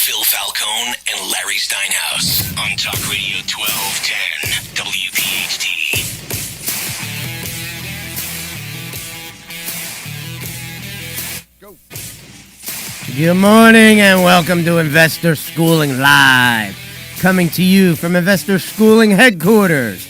Phil Falcone and Larry Steinhaus on Talk Radio 1210 WPHT. Go. Good morning and welcome to Investor Schooling Live, coming to you from Investor Schooling headquarters.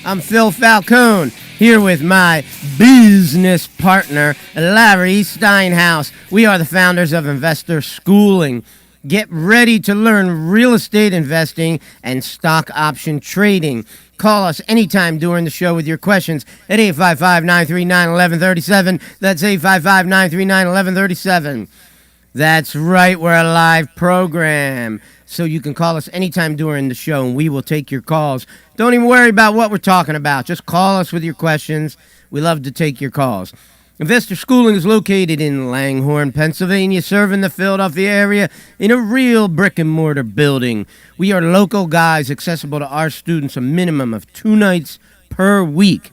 I'm Phil Falcone, here with my business partner, Larry Steinhaus. We are the founders of Investor Schooling. Get ready to learn real estate investing and stock option trading. Call us anytime during the show with your questions at 855-939-1137. That's 855-939-1137. That's right, we're a live program. So you can call us anytime during the show and we will take your calls. Don't even worry about what we're talking about. Just call us with your questions. We love to take your calls. Investor Schooling is located in Langhorne, Pennsylvania, serving the Philadelphia area in a real brick-and-mortar building. We are local guys, accessible to our students a minimum of 2 nights per week.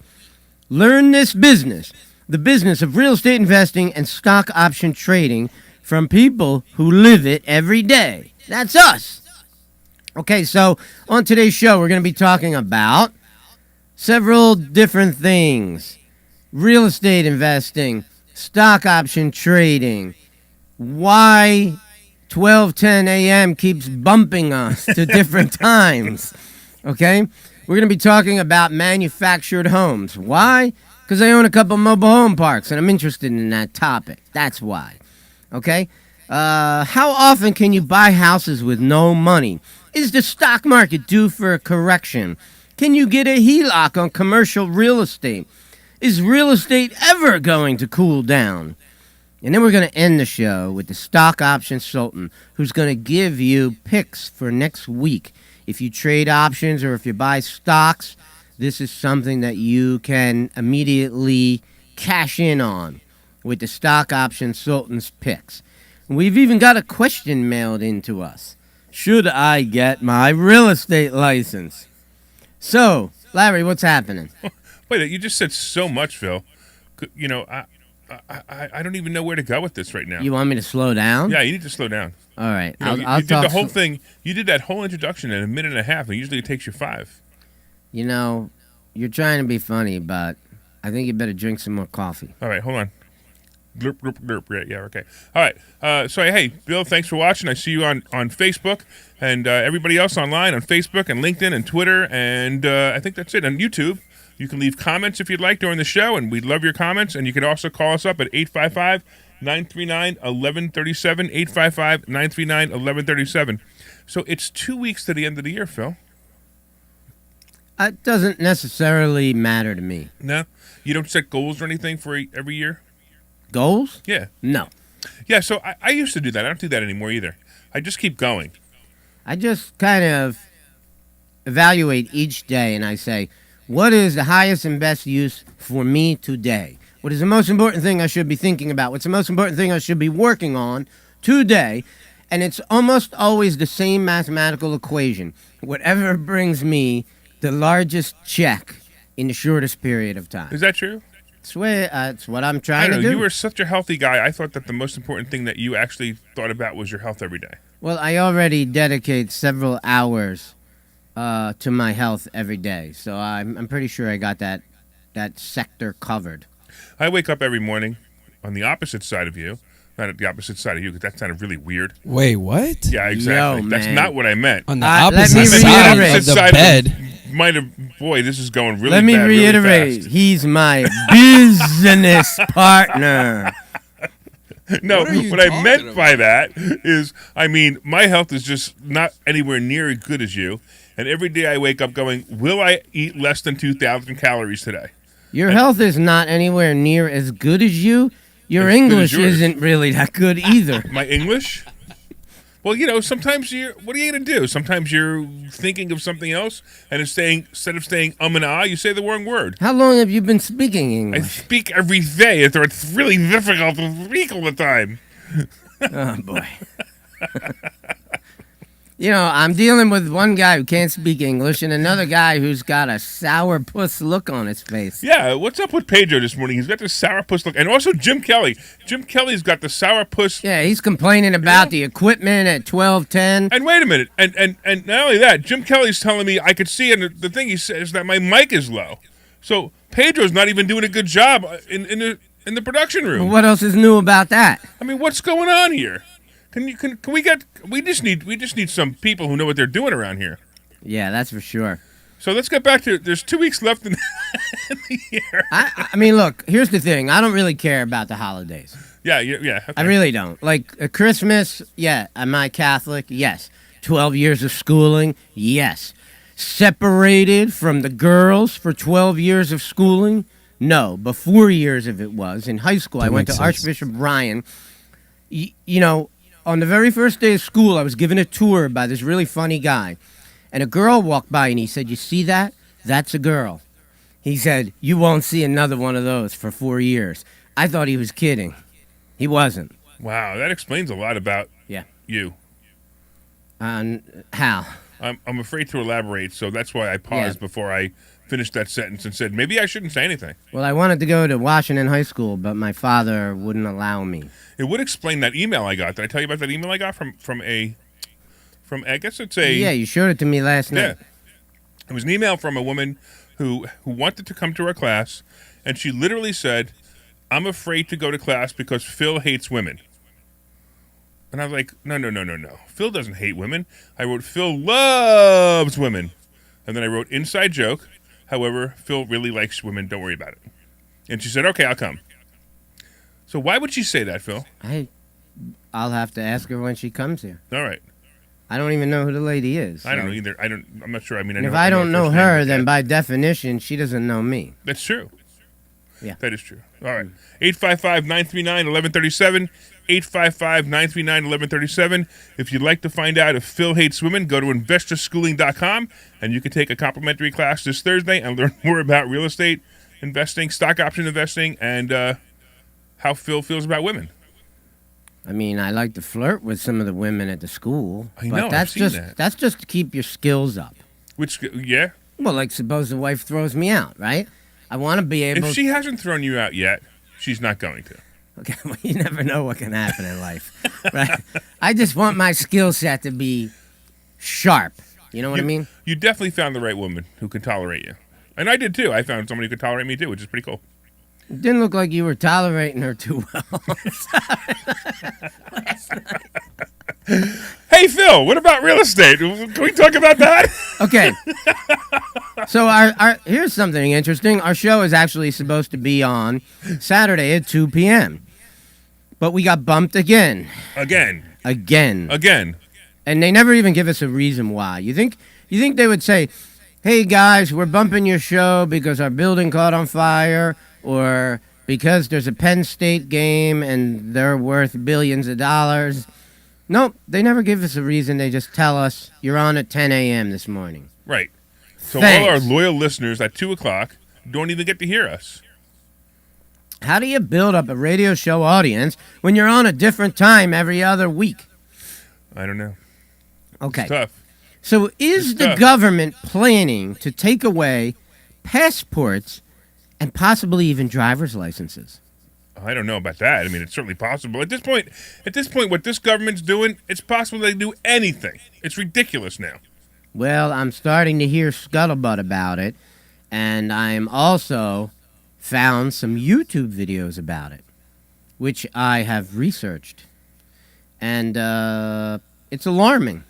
Learn this business, the business of real estate investing and stock option trading, from people who live it every day. That's us. Okay, so on today's show, we're going to be talking about several different things. Real estate investing, stock option trading, why 12:10 a.m. keeps bumping us to different times, okay? We're going to be talking about manufactured homes. Why? Because I own a couple mobile home parks, and I'm interested in that topic. That's why, okay? How often can you buy houses with no money? Is the stock market due for a correction? Can you get a HELOC on commercial real estate? Is real estate ever going to cool down? And then we're going to end the show with the stock option sultan, who's going to give you picks for next week. If you trade options or if you buy stocks, this is something that you can immediately cash in on with the stock option sultan's picks. We've even got a question mailed in to us. Should I get my real estate license? So, Larry, what's happening? Wait, you just said so much, Phil. You know, I don't even know where to go with this right now. You want me to slow down? Yeah, you need to slow down. All right. You did the whole thing. You did that whole introduction in a minute and a half, and usually it takes you 5. You know, you're trying to be funny, but I think you better drink some more coffee. All right, hold on. Glurp, glurp, glurp. Yeah, okay. All right. So, hey, Bill, thanks for watching. I see you on Facebook, and everybody else online on Facebook and LinkedIn and Twitter, and I think that's it. On YouTube, you can leave comments if you'd like during the show, and we'd love your comments. And you can also call us up at 855-939-1137, 855-939-1137. So it's 2 weeks to the end of the year, Phil. It doesn't necessarily matter to me. No? You don't set goals or anything for every year? Goals? Yeah. No. Yeah, so I used to do that. I don't do that anymore either. I just keep going. I just kind of evaluate each day, and I say, what is the highest and best use for me today? What is the most important thing I should be thinking about? What's the most important thing I should be working on today? And it's almost always the same mathematical equation. Whatever brings me the largest check in the shortest period of time. Is that true? It's what I'm trying to do. You were such a healthy guy. I thought that the most important thing that you actually thought about was your health every day. Well, I already dedicate several hours to my health every day, so I'm pretty sure I got that sector covered. I wake up every morning on the opposite side of you. Not at the opposite side of you, because that sounded really weird. Wait, what? Yeah, exactly. Yo, That's man. not what I meant. On the let me opposite side reiterate. of the bed. Boy, this is going really Let me bad, reiterate, really fast. he's my business partner. No, What are you what I talking meant about? by that is, I mean, my health is just not anywhere near as good as you. And every day I wake up going, will I eat less than 2,000 calories today? Your health is not anywhere near as good as you. Your As good as English yours. isn't really that good either. My English? Well, you know, sometimes what are you going to do? Sometimes you're thinking of something else, and instead of saying and ah, you say the wrong word. How long have you been speaking I English? speak every day. It's really difficult to speak all the time. Oh, boy. You know, I'm dealing with one guy who can't speak English and another guy who's got a sourpuss look on his face. Yeah, what's up with Pedro this morning? He's got this sourpuss look. And also Jim Kelly. Jim Kelly's got the sourpuss. Yeah, he's complaining about the equipment at 1210. And wait a minute. And not only that, Jim Kelly's telling me I could see, and the thing he says that my mic is low. So Pedro's not even doing a good job in the production room. Well, what else is new about that? I mean, what's going on here? We just need some people who know what they're doing around here. Yeah, that's for sure. So let's get back to it. There's 2 weeks left in the year. I mean, look, here's the thing. I don't really care about the holidays. Yeah. Okay. I really don't. Like Christmas, yeah. Am I Catholic? Yes. 12 years of schooling? Yes. Separated from the girls for 12 years of schooling? No. But 4 years of it was. In high school, I went to Archbishop Bryan. You know, on the very first day of school, I was given a tour by this really funny guy. And a girl walked by and he said, "You see that? That's a girl." He said, "You won't see another one of those for 4 years." I thought he was kidding. He wasn't. Wow, that explains a lot about you. How? I'm afraid to elaborate, so that's why I paused before I finished that sentence and said, maybe I shouldn't say anything. Well, I wanted to go to Washington High School, but my father wouldn't allow me. It would explain that email I got. Did I tell you about that email I got from I guess it's a... Yeah, you showed it to me last night. Yeah. It was an email from a woman who wanted to come to our class, and she literally said, "I'm afraid to go to class because Phil hates women." And I was like, no. Phil doesn't hate women. I wrote, Phil loves women. And then I wrote, inside joke. However, Phil really likes women. Don't worry about it. And she said, okay, I'll come. So why would she say that, Phil? I'll have to ask her when she comes here. All right. I don't even know who the lady is. I don't know either. I'm not sure. I mean, if I don't know her, then by definition, she doesn't know me. That's true. Yeah. That is true. All right. 855-939-1137. 855-939-1137. If you'd like to find out if Phil hates women, go to investorschooling.com, and you can take a complimentary class this Thursday and learn more about real estate investing, stock option investing, and how Phil feels about women. I mean, I like to flirt with some of the women at the school. I know, that's that's just to keep your skills up. Yeah? Well, like suppose the wife throws me out, right? I want to be able... If she hasn't thrown you out yet, she's not going to. Okay, well, you never know what can happen in life, right? I just want my skill set to be sharp. You know what I mean? You definitely found the right woman who can tolerate you. And I did too. I found somebody who could tolerate me too, which is pretty cool. It didn't look like you were tolerating her too well. Hey, Phil, what about real estate? Can we talk about that? Okay. So our here's something interesting. Our show is actually supposed to be on Saturday at 2 p.m. But we got bumped again. Again. And they never even give us a reason why. You think they would say, "Hey guys, we're bumping your show because our building caught on fire," or because there's a Penn State game and they're worth billions of dollars? Nope, they never give us a reason. They just tell us, "You're on at 10 a.m. this morning." Right. So Thanks. all our loyal listeners at 2 o'clock don't even get to hear us. How do you build up a radio show audience when you're on a different time every other week? I don't know. Okay. It's tough. So is the government planning to take away passports and possibly even driver's licenses? I don't know about that. I mean, it's certainly possible. At this point, what this government's doing, it's possible they do anything. It's ridiculous now. Well, I'm starting to hear scuttlebutt about it, and I'm also found some YouTube videos about it, which I have researched. And it's alarming.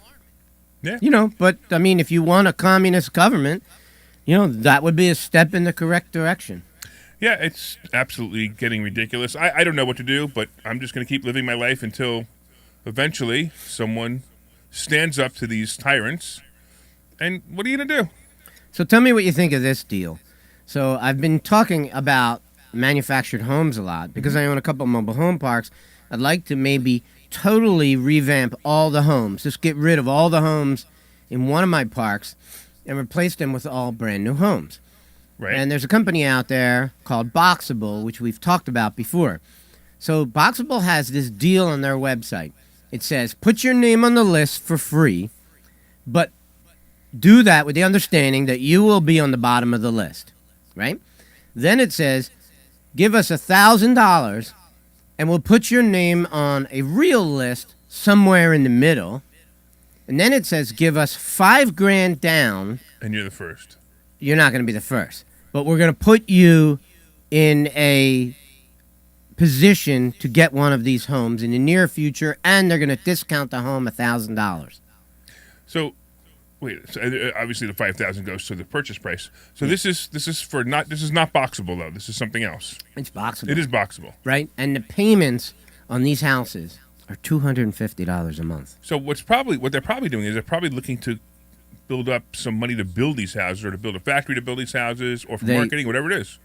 Yeah. You know, but, I mean, if you want a communist government, you know, that would be a step in the correct direction. Yeah, it's absolutely getting ridiculous. I don't know what to do, but I'm just going to keep living my life until eventually someone stands up to these tyrants. And what are you going to do? So tell me what you think of this deal. So I've been talking about manufactured homes a lot because I own a couple of mobile home parks. I'd like to maybe totally revamp all the homes, just get rid of all the homes in one of my parks and replace them with all brand new homes. Right. And there's a company out there called Boxable, which we've talked about before. So Boxable has this deal on their website. It says, put your name on the list for free, But do that with the understanding that you will be on the bottom of the list, right? Then it says, give us $1,000 and we'll put your name on a real list somewhere in the middle. And then it says, give us $5,000 down. And you're the first. You're not going to be the first, but we're going to put you in a position to get one of these homes in the near future, and they're going to discount the home $1,000. So, wait. So obviously, the $5,000 goes to the purchase price. So this is not boxable though. This is something else. It's boxable. It is boxable, right? And the payments on these houses are $250 a month. So what they're probably doing is they're probably looking to build up some money to build these houses, or to build a factory to build these houses, or for marketing, whatever it is.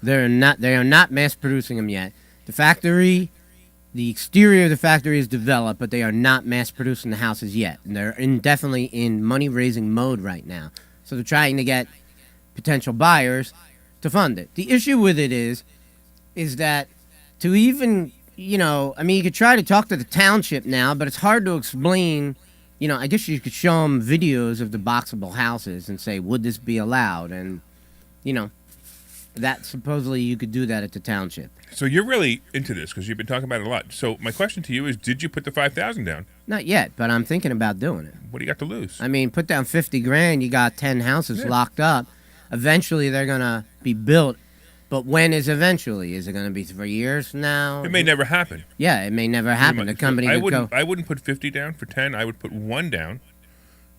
They are not mass producing them yet. The exterior of the factory is developed, but they are not mass producing the houses yet. And they're definitely in money raising mode right now. So they're trying to get potential buyers to fund it. The issue with it is that to even, you could try to talk to the township now, but it's hard to explain. I guess you could show them videos of the boxable houses and say, would this be allowed? And, that supposedly you could do that at the township. So you're really into this because you've been talking about it a lot. So my question to you is, did you put the $5,000 down? Not yet, but I'm thinking about doing it. What do you got to lose? I mean, put down $50,000, you got 10 houses locked up. Eventually, they're going to be built. But when is eventually? Is it going to be 3 years from now? It may never happen. Yeah, it may never happen. The company I could go. wouldn't put 50 down for 10. I would put 1 down,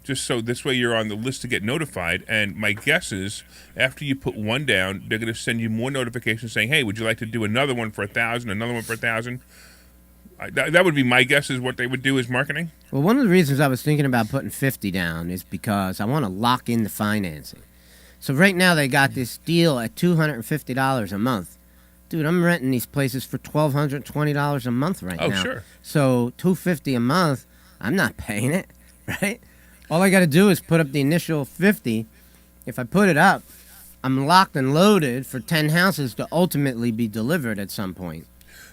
just so this way you're on the list to get notified. And my guess is, after you put 1 down, they're going to send you more notifications saying, "Hey, would you like to do another one for 1,000, another one for 1,000?" That would be my guess is what they would do is marketing. Well, one of the reasons I was thinking about putting 50 down is because I want to lock in the financing. So right now they got this deal at $250 a month. Dude, I'm renting these places for $1,220 a month right now. Oh, sure. So $250 a month, I'm not paying it, right? All I got to do is put up the initial 50. If I put it up, I'm locked and loaded for 10 houses to ultimately be delivered at some point.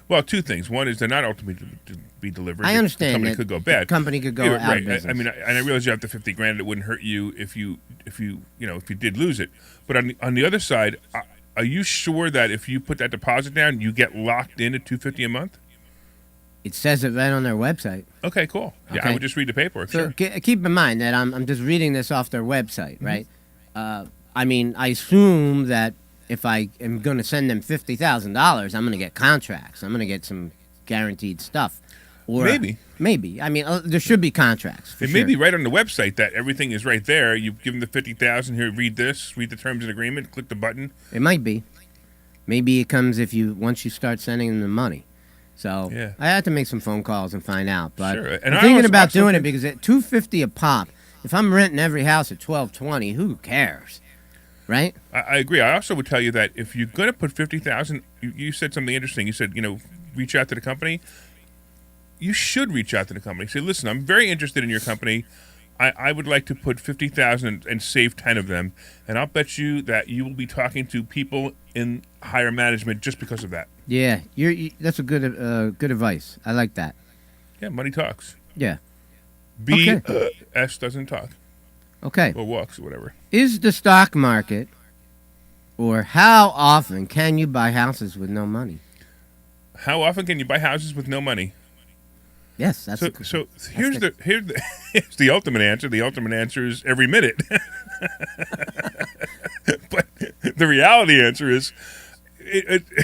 Well, 2 things. One is they're not ultimately to be delivered. I understand. The company that could go bad. The company could go out right. of business. I mean, and I realize you have the $50,000. It wouldn't hurt you if you did lose it. But on the other side, are you sure that if you put that deposit down, you get locked in at $250 a month? It says it right on their website. Okay, cool. Yeah, Okay. I would just read the paperwork. So Sure. keep in mind that I'm just reading this off their website, right? I mean, I assume that if I am going to send them $50,000, I'm going to get contracts. I'm going to get some guaranteed stuff. Or maybe. I mean, there should be contracts. It may be right on the website that everything is right there. You give them the $50,000. Here, read this. Read the terms and agreement. Click the button. It might be. Maybe it comes once you start sending them the money. So yeah. I have to make some phone calls and find out. But Sure. And I'm thinking about doing it because at $250 a pop, if I'm renting every house at $1,220, who cares, right? I agree. I also would tell you that if you're going to put $50,000, you said something interesting. You said, reach out to the company. You should reach out to the company. Say, listen, I'm very interested in your company. I would like to put $50,000 and save 10 of them, and I'll bet you that you will be talking to people in higher management just because of that. Yeah, that's a good advice. I like that. Yeah, money talks. Yeah. S doesn't talk. Okay. Or walks or whatever. Is the stock market, or how often can you buy houses with no money? How often can you buy houses with no money? Yes, that's here's the ultimate answer. The ultimate answer is every minute. But the reality answer is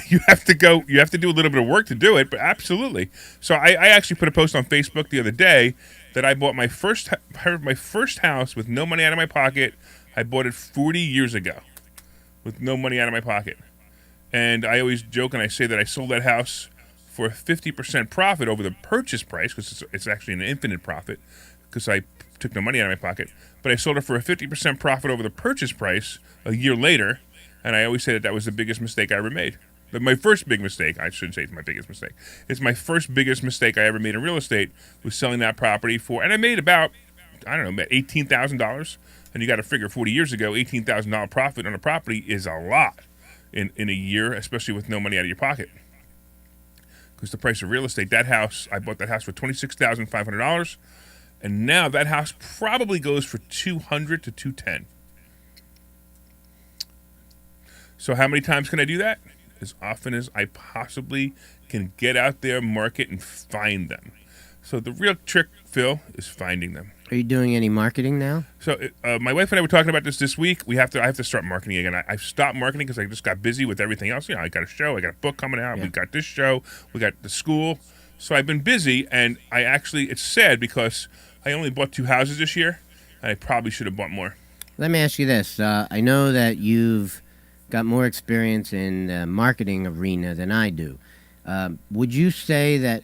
you have to do a little bit of work to do it, but absolutely. So I actually put a post on Facebook the other day that I bought my first house with no money out of my pocket. I bought it 40 years ago with no money out of my pocket. And I always joke and I say that I sold that house for a 50% profit over the purchase price, because it's actually an infinite profit, because I took no money out of my pocket. But I sold it for a 50% profit over the purchase price a year later, and I always say that was the biggest mistake I ever made. But my first big mistake, I shouldn't say it's my biggest mistake, it's my first biggest mistake I ever made in real estate was selling that property for, and I made about $18,000. And you got to figure 40 years ago, $18,000 profit on a property is a lot in a year, especially with no money out of your pocket. Because the price of real estate, I bought that house for $26,500, And now that house probably goes for 200 to 210. So how many times can I do that? As often as I possibly can get out there, market, and find them. So the real trick, Phil, is finding them. Are you doing any marketing now? So my wife and I were talking about this week. I have to start marketing again. I've stopped marketing because I just got busy with everything else. I got a show, I got a book coming out. Yeah. We got this show, we got the school. So I've been busy, and it's sad because I only bought 2 houses this year, and I probably should have bought more. Let me ask you this. I know that you've got more experience in the marketing arena than I do. Would you say that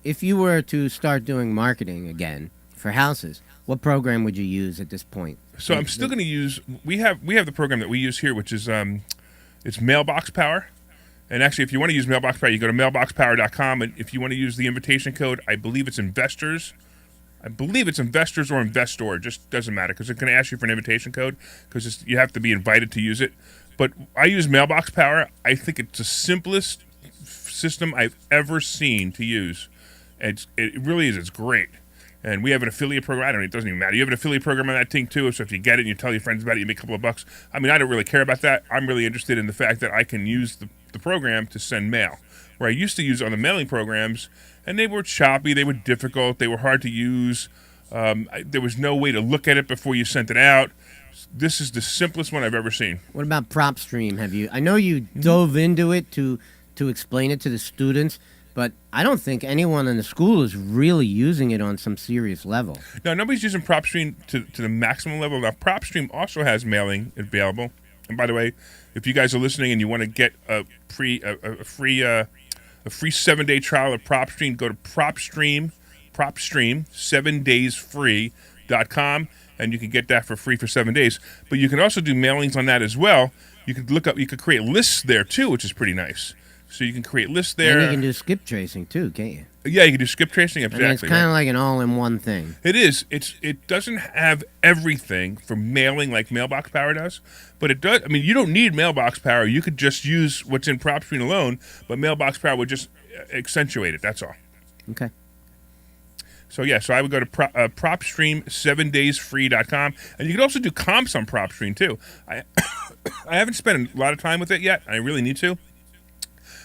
if you were to start doing marketing again for houses, what program would you use at this point? So I'm still going to use. We have the program that we use here, which is it's Mailbox Power. And actually, if you want to use Mailbox Power, you go to mailboxpower.com, and if you want to use the invitation code, I believe it's investors. I believe it's investors or investor. It just doesn't matter because it's going to ask you for an invitation code because you have to be invited to use it. But I use Mailbox Power. I think it's the simplest system I've ever seen to use. It really is. It's great. And we have an affiliate program. It doesn't even matter. You have an affiliate program on that thing, too. So if you get it and you tell your friends about it, you make a couple of bucks. I mean, I don't really care about that. I'm really interested in the fact that I can use the program to send mail. Where I used to use on the mailing programs, and they were choppy, they were difficult, they were hard to use. There was no way to look at it before you sent it out. This is the simplest one I've ever seen. What about PropStream? I know you dove into it to explain it to the students, but I don't think anyone in the school is really using it on some serious level. No, nobody's using PropStream to the maximum level. Now, PropStream also has mailing available. And by the way, if you guys are listening and you want to get a free 7-day trial of PropStream, go to PropStream 7daysfree.com, and you can get that for free for 7 days. But you can also do mailings on that as well. You could create lists there too, which is pretty nice. So you can create lists there. And you can do skip tracing too, can't you? Yeah, you can do skip tracing. Exactly. I mean, it's kind of like an all-in-one thing. It is. It doesn't have everything for mailing like Mailbox Power does, but it does. I mean, you don't need Mailbox Power. You could just use what's in PropStream alone, but Mailbox Power would just accentuate it. That's all. Okay. So yeah, so I would go to PropStream7daysfree.com, and you can also do comps on PropStream too. I haven't spent a lot of time with it yet. I really need to.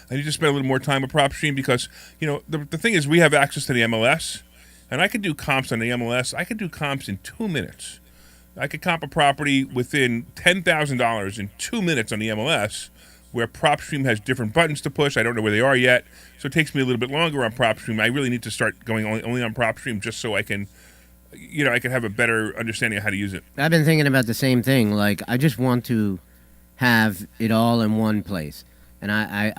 I need to spend a little more time with PropStream because, the thing is we have access to the MLS, and I could do comps on the MLS. I could do comps in 2 minutes. I could comp a property within $10,000 in 2 minutes on the MLS, where PropStream has different buttons to push. I don't know where they are yet, so it takes me a little bit longer on PropStream. I really need to start going only on PropStream just so I can, I can have a better understanding of how to use it. I've been thinking about the same thing. Like, I just want to have it all in one place. And I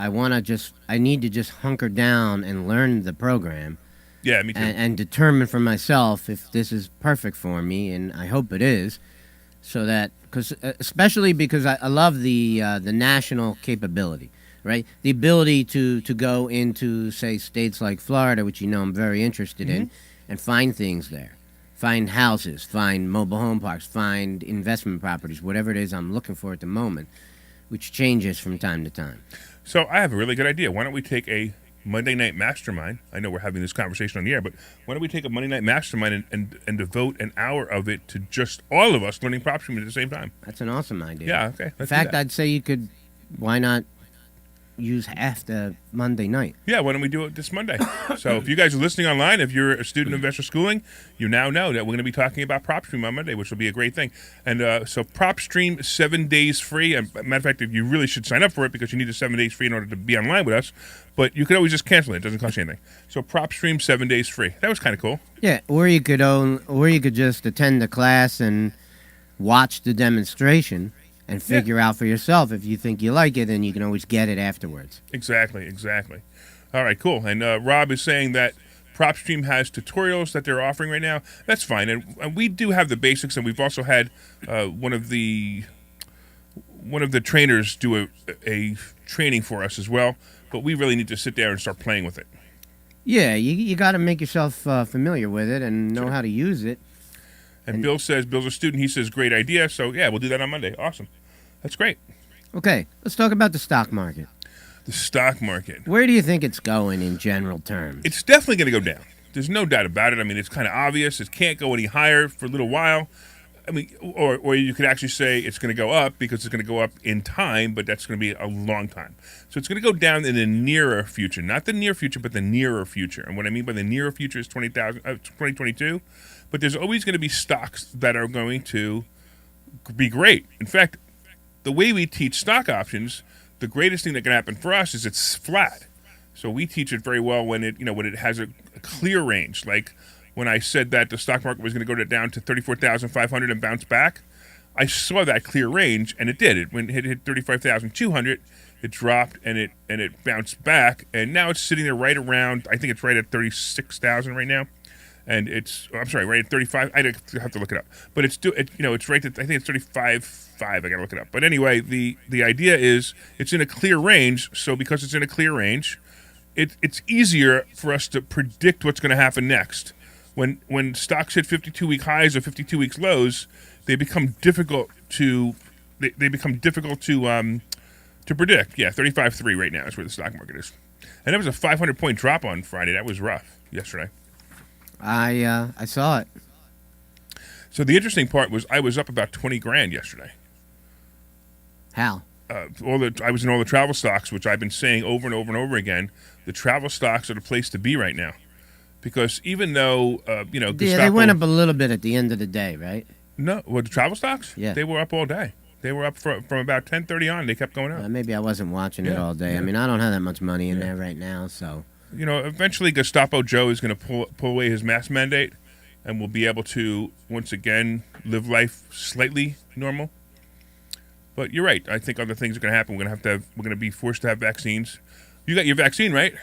need to just hunker down and learn the program. Yeah, me too. And determine for myself if this is perfect for me, and I hope it is. So that, especially because I love the national capability, right? The ability to go into, say, states like Florida, which I'm very interested in, and find things there. Find houses, find mobile home parks, find investment properties, whatever it is I'm looking for at the moment, which changes from time to time. So I have a really good idea. Why don't we take a Monday night mastermind? I know we're having this conversation on the air, but why don't we take a Monday night mastermind and devote an hour of it to just all of us learning PropStream at the same time? That's an awesome idea. Yeah, okay. In fact, I'd say you could, why not use half the Monday night? Yeah, why don't we do it this Monday? So if you guys are listening online, if you're a student investor schooling, you now know that we're going to be talking about PropStream on Monday, which will be a great thing. And so PropStream 7 days free. And matter of fact, you really should sign up for it because you need the 7 days free in order to be online with us. But you could always just cancel it. It doesn't cost you anything. So PropStream 7 days free. That was kind of cool. Yeah, or you could just attend the class and watch the demonstration and figure out for yourself. If you think you like it, then you can always get it afterwards. Exactly. All right, cool. And Rob is saying that PropStream has tutorials that they're offering right now. That's fine. And we do have the basics, and we've also had one of the trainers do a training for us as well. But we really need to sit there and start playing with it. Yeah, you got to make yourself familiar with it and know how to use it. And Bill's a student. He says, great idea. So, yeah, we'll do that on Monday. Awesome. That's great. Okay, let's talk about the stock market. The stock market. Where do you think it's going in general terms? It's definitely going to go down. There's no doubt about it. I mean, it's kind of obvious. It can't go any higher for a little while. I mean, or you could actually say it's going to go up because it's going to go up in time, but that's going to be a long time. So it's going to go down in the nearer future, not the near future, but the nearer future. And what I mean by the nearer future is 2022. But there's always going to be stocks that are going to be great. In fact, the way we teach stock options, the greatest thing that can happen for us is it's flat. So we teach it very well when it has a clear range, like when I said that the stock market was going to go down to 34,500 and bounce back. I saw that clear range, and it did. When it hit 35,200, it dropped and it bounced back, and now it's sitting there right around. I think it's right at 36,000 right now, and right at 35. I have to look it up, but it's right at, I think it's 35.5. I got to look it up. But anyway, the idea is it's in a clear range. So because it's in a clear range, it's easier for us to predict what's going to happen next. When stocks hit 52-week highs or 52 weeks lows, they become difficult to to predict. Yeah, 35.3 right now is where the stock market is, and that was a 500-point drop on Friday. That was rough yesterday. I saw it. So the interesting part was I was up about 20 grand yesterday. How? I was in all the travel stocks, which I've been saying over and over and over again. The travel stocks are the place to be right now. Because even though, Gestapo, they went up a little bit at the end of the day, right? No, the travel stocks? Yeah. They were up all day. They were up from about 10:30 on. They kept going up. Maybe I wasn't watching it all day. Yeah. I mean, I don't have that much money in there right now, so. Eventually Gestapo Joe is going to pull away his mask mandate, and we'll be able to, once again, live life slightly normal. But you're right. I think other things are going to happen. We're going to be forced to have vaccines. You got your vaccine, right?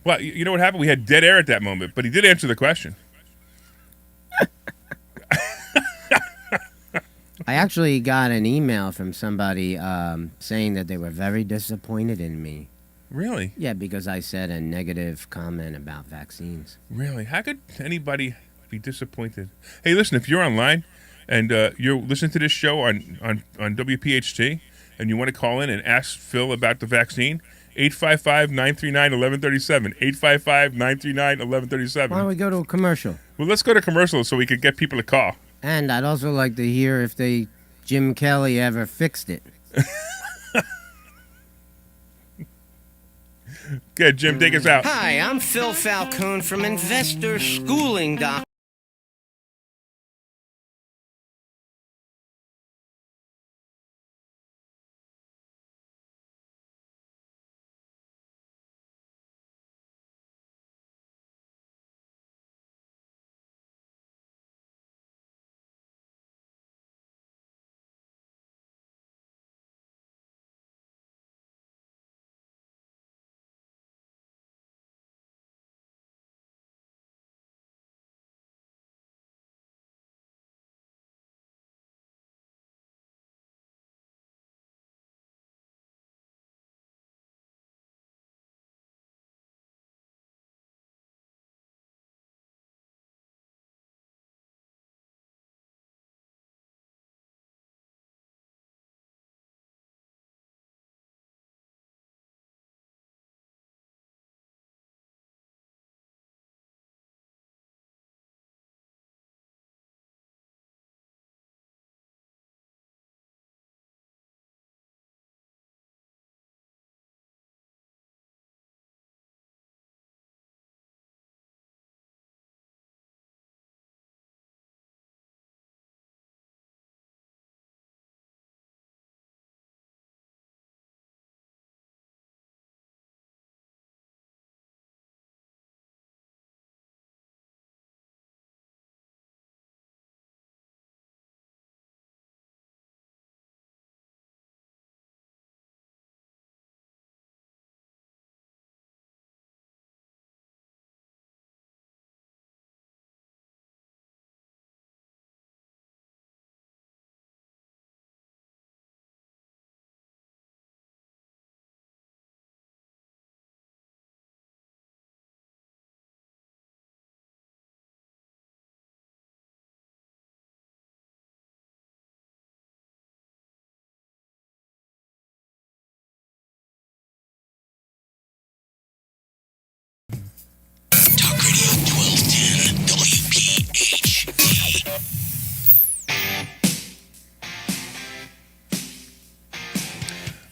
Well, you know what happened? We had dead air at that moment, but he did answer the question. I actually got an email from somebody saying that they were very disappointed in me. Really? Yeah, because I said a negative comment about vaccines. Really? How could anybody be disappointed? Hey, listen, if you're online and you're listening to this show on WPHT and you want to call in and ask Phil about the vaccine, 855-939-1137. 855-939-1137. Why don't we go to a commercial? Well, let's go to commercial so we can get people to call. And I'd also like to hear if Jim Kelly ever fixed it. Good, Jim, take us out. Hi, I'm Phil Falcone from InvestorSchooling.com.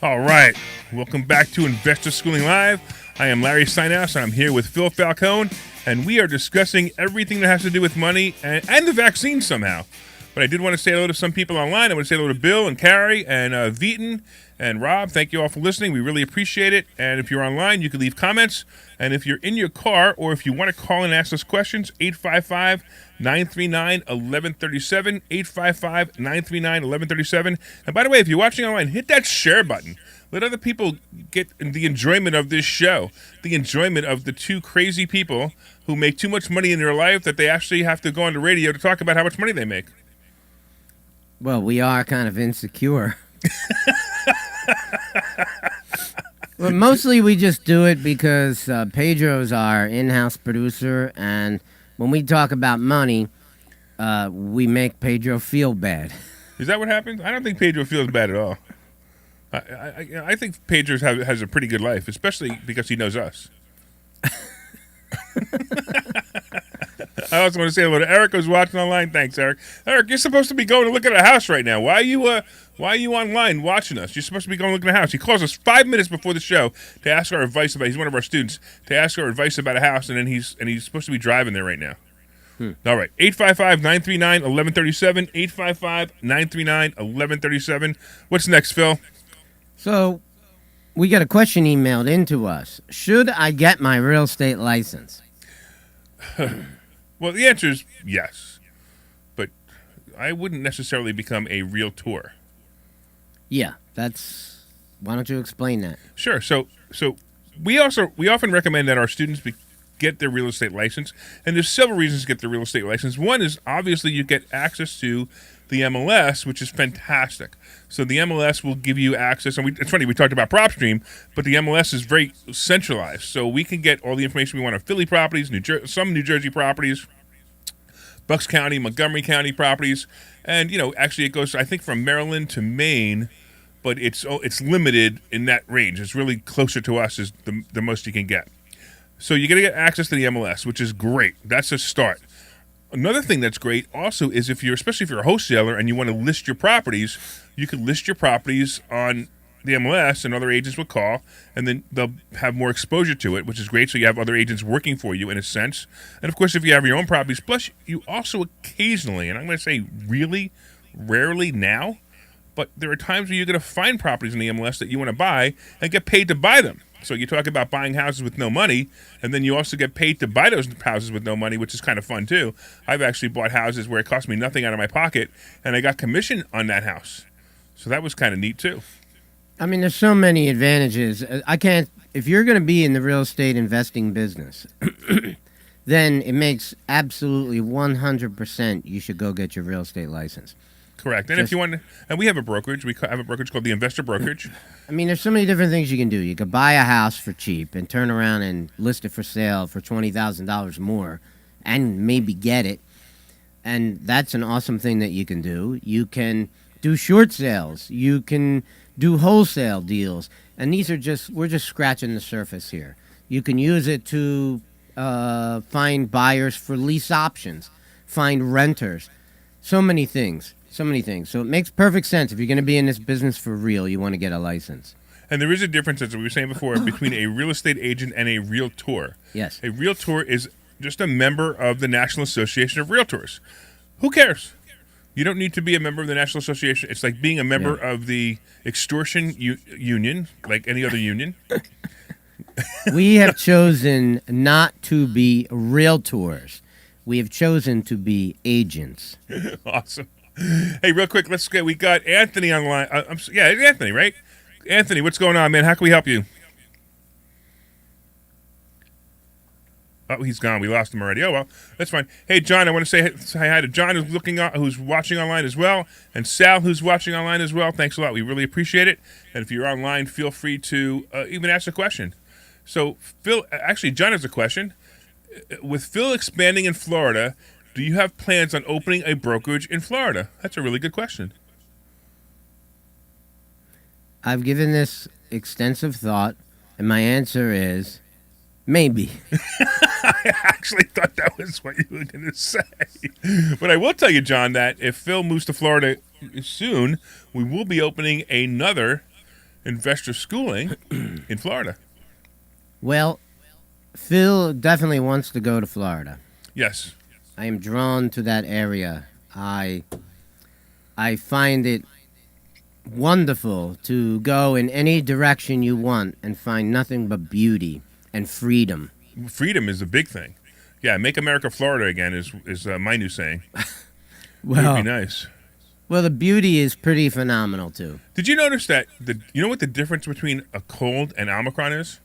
All right. Welcome back to Investor Schooling Live. I am Larry Steinhaus, and I'm here with Phil Falcone, and we are discussing everything that has to do with money and the vaccine somehow. But I did want to say hello to some people online. I want to say hello to Bill and Carrie and Veaton and Rob. Thank you all for listening. We really appreciate it. And if you're online, you can leave comments. And if you're in your car or if you want to call and ask us questions, 855-939-1137, 855-939-1137. And by the way, if you're watching online, hit that share button. Let other people get the enjoyment of this show, the enjoyment of the two crazy people who make too much money in their life that they actually have to go on the radio to talk about how much money they make. Well, we are kind of insecure. Well, mostly we just do it because Pedro's our in-house producer, and when we talk about money, we make Pedro feel bad. Is that what happens? I don't think Pedro feels bad at all. I think Pedro has a pretty good life, especially because he knows us. I also want to say hello to Eric, who's watching online. Thanks, Eric. Eric, you're supposed to be going to look at a house right now. Why are you online watching us? You're supposed to be going to look at a house. He calls us 5 minutes before the show to ask our advice about. He's one of our students to ask our advice about a house, and then he's supposed to be driving there right now. All right, 855-939-1137, 855-939-1137. What's next, Phil? So, we got a question emailed into us. Should I get my real estate license? Well, the answer is yes, but I wouldn't necessarily become a realtor. Yeah, why don't you explain that? Sure. So we often recommend that our students get their real estate license, and there's several reasons to get their real estate license. One is obviously you get access to the MLS, which is fantastic. So the MLS will give you access, and it's funny, we talked about PropStream, but the MLS is very centralized. So we can get all the information we want on Philly properties, some New Jersey properties, Bucks County, Montgomery County properties, and actually it goes, I think, from Maryland to Maine, but it's limited in that range. It's really closer to us is the most you can get. So you're going to get access to the MLS, which is great. That's a start. Another thing that's great also is especially if you're a wholesaler and you want to list your properties, you can list your properties on the MLS and other agents will call, and then they'll have more exposure to it, which is great. So you have other agents working for you in a sense. And of course, if you have your own properties, plus you also occasionally, and I'm going to say really rarely now, but there are times where you're going to find properties in the MLS that you want to buy and get paid to buy them. So you talk about buying houses with no money, and then you also get paid to buy those houses with no money, which is kind of fun too. I've actually bought houses where it cost me nothing out of my pocket, and I got commission on that house. So that was kind of neat too. I mean, there's so many advantages. If you're going to be in the real estate investing business, then it makes absolutely 100% you should go get your real estate license. Correct. And if you want, and we have a brokerage. We have a brokerage called the Investor Brokerage. I mean, there's so many different things you can do. You could buy a house for cheap and turn around and list it for sale for $20,000 more and maybe get it. And that's an awesome thing that you can do. You can do short sales. You can do wholesale deals. And we're just scratching the surface here. You can use it to find buyers for lease options, find renters, so many things. So it makes perfect sense. If you're going to be in this business for real, you want to get a license. And there is a difference, as we were saying before, between a real estate agent and a realtor. Yes. A realtor is just a member of the National Association of Realtors. Who cares? You don't need to be a member of the National Association. It's like being a member of the extortion union, like any other union. We have chosen not to be realtors. We have chosen to be agents. Awesome. Hey, real quick, we got Anthony online. It's Anthony, right? Anthony, what's going on, man? How can we help you? Oh, he's gone. We lost him already. Oh, well, that's fine. Hey, John, I want to say hi to John, who's watching online as well, and Sal, who's watching online as well. Thanks a lot. We really appreciate it. And if you're online, feel free to even ask a question. So, John has a question. With Phil expanding in Florida, do you have plans on opening a brokerage in Florida? That's a really good question. I've given this extensive thought, and my answer is maybe. I actually thought that was what you were going to say. But I will tell you, John, that if Phil moves to Florida soon, we will be opening another investor schooling in Florida. Well, Phil definitely wants to go to Florida. Yes. I am drawn to that area. I find it wonderful to go in any direction you want and find nothing but beauty and freedom. Freedom is a big thing. Yeah, make America Florida again is my new saying. Well, Would be nice. Well, the beauty is pretty phenomenal too. Did you notice that you know what the difference between a cold and Omicron is?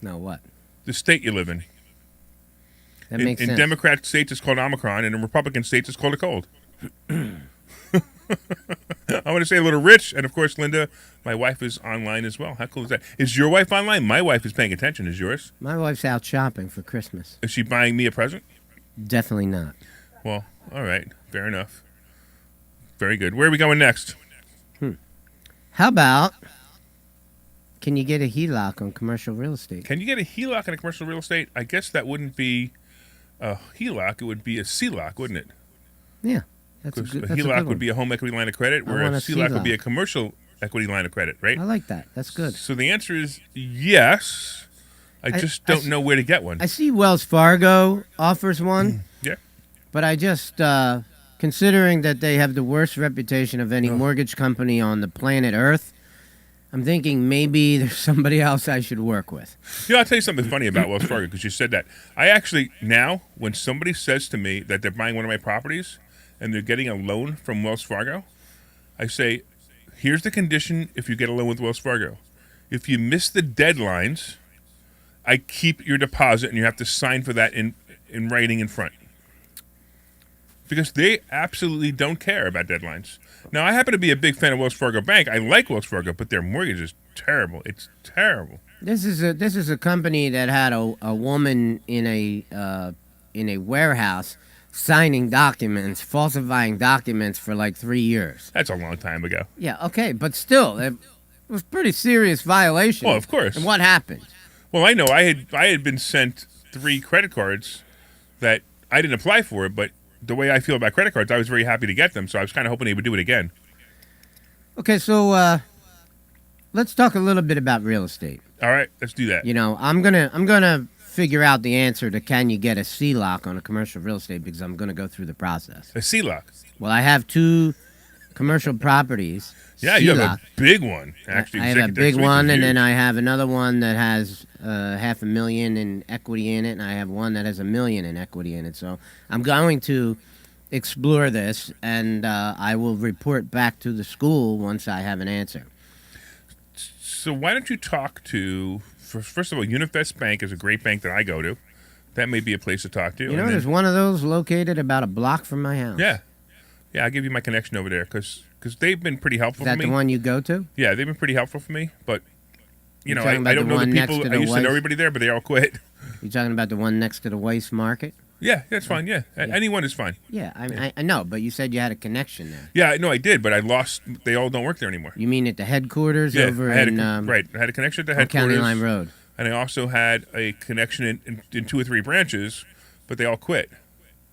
No, what? The state you live in. That makes sense. In Democrat states, it's called Omicron, and in Republican states, it's called a cold. I want to say a little rich, and of course, Linda, my wife is online as well. How cool is that? Is your wife online? My wife is paying attention. Is yours? My wife's out shopping for Christmas. Is she buying me a present? Definitely not. Well, all right. Fair enough. Very good. Where are we going next? How about, can you get a HELOC on commercial real estate? Can you get a HELOC on a commercial real estate? I guess that wouldn't be a HELOC. It would be a CLOC, wouldn't it? Yeah. That's a Because good, a that's a HELOC good would one. be a home equity line of credit, I where a want a CLOC would be CLOC. a commercial equity line of credit, right? I like that. That's good. So the answer is yes. I just don't know where to get one. I see Wells Fargo offers one, Yeah. but I just, considering that they have the worst reputation of any mortgage company on the planet Earth, I'm thinking maybe there's somebody else I should work with. You know, I'll tell you something funny about Wells Fargo because you said that. I actually, now, when somebody says to me that they're buying one of my properties and they're getting a loan from Wells Fargo, I say, here's the condition if you get a loan with Wells Fargo. If you miss the deadlines, I keep your deposit and you have to sign for that in writing in front. Because they absolutely don't care about deadlines. Now, I happen to be a big fan of Wells Fargo Bank. I like Wells Fargo, but their mortgage is terrible. It's terrible. This is a company that had a woman in a warehouse signing documents, falsifying documents for like 3 years. That's a long time ago. Yeah, okay, but still, it was a pretty serious violation. Well, of course. And what happened? Well, I know I had been sent 3 credit cards that I didn't apply for, but the way I feel about credit cards, I was very happy to get them, so I was kind of hoping they would do it again. Okay, so let's talk a little bit about real estate. All right, let's do that. You know, I'm gonna figure out the answer to can you get a CLOC on a commercial real estate because I'm gonna go through the process. A CLOC. Well, I have 2 commercial properties. Yeah, you have CLOC. a big one. Actually, I have a executive big suite is one, and huge. then I have another one that has $500,000 in equity in it, and I have one that has $1 million in equity in it. So I'm going to explore this, and I will report back to the school once I have an answer. So why don't you talk to, first of all, Univest Bank is a great bank that I go to. That may be a place to talk to. You And know, then- there's one of those located about a block from my house. Yeah. Yeah, I'll give you my connection over there because they've been pretty helpful Is that for me. the one you go to? Yeah, they've been pretty helpful for me, but, you know, talking I about don't the know the one next people. to I the used to know Weiss? everybody there, but they all quit. You're talking about the one next to the Weiss Market? Yeah, that's fine. Yeah, anyone is fine. Yeah, I know, but you said you had a connection there. Yeah, no, I did, but I lost. They all don't work there anymore. You mean at the headquarters Yeah, over I had in right. I had a connection to on headquarters, County Line Road? and I also had a connection in 2 or 3 branches, but they all quit.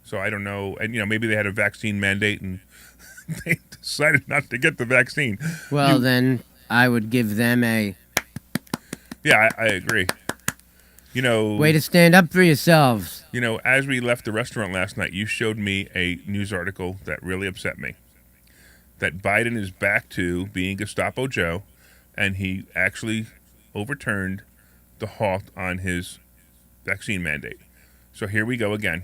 So I don't know, and maybe they had a vaccine mandate and they decided not to get the vaccine. Well, then I would give them a Yeah, I agree. way to stand up for yourselves. As we left the restaurant last night, you showed me a news article that really upset me. That Biden is back to being Gestapo Joe, and he actually overturned the halt on his vaccine mandate. So here we go again.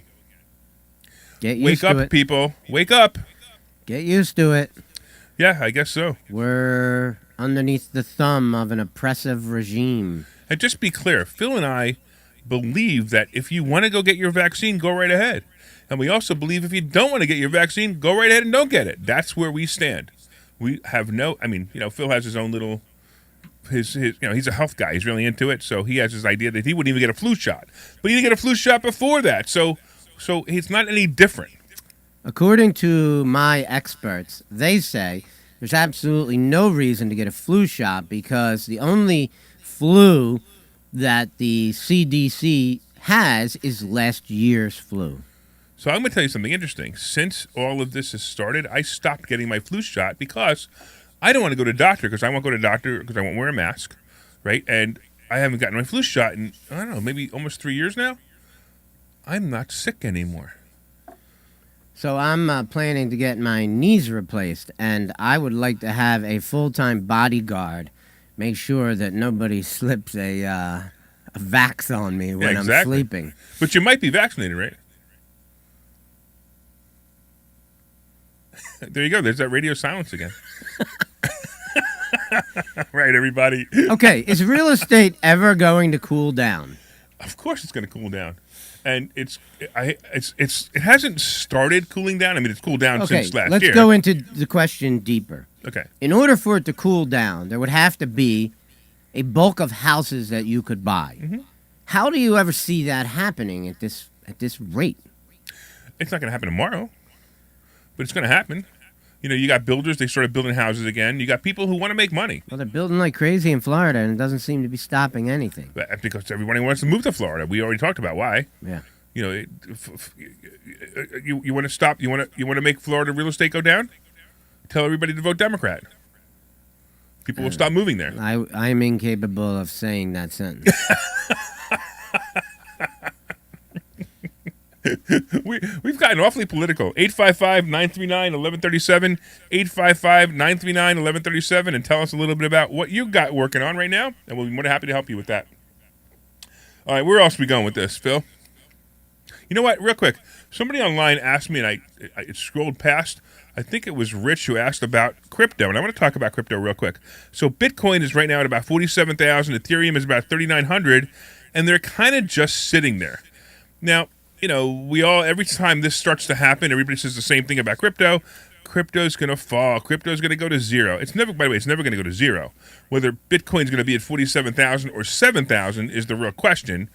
Get Wake used to up, it. people. Wake up. Get used to it. Yeah, I guess so. We're underneath the thumb of an oppressive regime. And just be clear, Phil and I believe that if you want to go get your vaccine, go right ahead. And we also believe if you don't want to get your vaccine, go right ahead and don't get it. That's where we stand. We have Phil has his own little, he's a health guy. He's really into it. So he has his idea that he wouldn't even get a flu shot. But he didn't get a flu shot before that. So it's not any different. According to my experts, they say there's absolutely no reason to get a flu shot because the only flu that the CDC has is last year's flu. So I'm going to tell you something interesting. Since all of this has started, I stopped getting my flu shot because I don't want to go to the doctor because I won't go to the doctor because I won't wear a mask, right? And I haven't gotten my flu shot in, I don't know, maybe almost 3 years now. I'm not sick anymore. So I'm planning to get my knees replaced, and I would like to have a full-time bodyguard make sure that nobody slips a vax on me when I'm sleeping. But you might be vaccinated, right? There you go. There's that radio silence again. Right, everybody. Okay, is real estate ever going to cool down? Of course, it's going to cool down, and it hasn't started cooling down. I mean, it's cooled down since last year. Let's go into the question deeper. Okay. In order for it to cool down, there would have to be a bulk of houses that you could buy. Mm-hmm. How do you ever see that happening at this rate? It's not going to happen tomorrow, but it's going to happen. You know, you got builders, they started building houses again. You got people who want to make money. Well, they're building like crazy in Florida, and it doesn't seem to be stopping anything. Because everybody wants to move to Florida. We already talked about why. Yeah. You know, you want to stop, you want to make Florida real estate go down? Tell everybody to vote Democrat. People will stop moving there. I'm incapable of saying that sentence. We've gotten awfully political. 855-939-1137, 855-939-1137, and tell us a little bit about what you got working on right now, and we'll be more than happy to help you with that. All right, where else are we going with this, Phil? You know what? Real quick, somebody online asked me, and I scrolled past. I think it was Rich who asked about crypto, and I want to talk about crypto real quick. So Bitcoin is right now at about 47,000. Ethereum is about 3,900, and they're kind of just sitting there. Now, you know, every time this starts to happen, everybody says the same thing about crypto. Crypto's going to fall. Crypto's going to go to zero. It's never going to go to zero. Whether Bitcoin's going to be at 47,000 or 7,000 is the real question.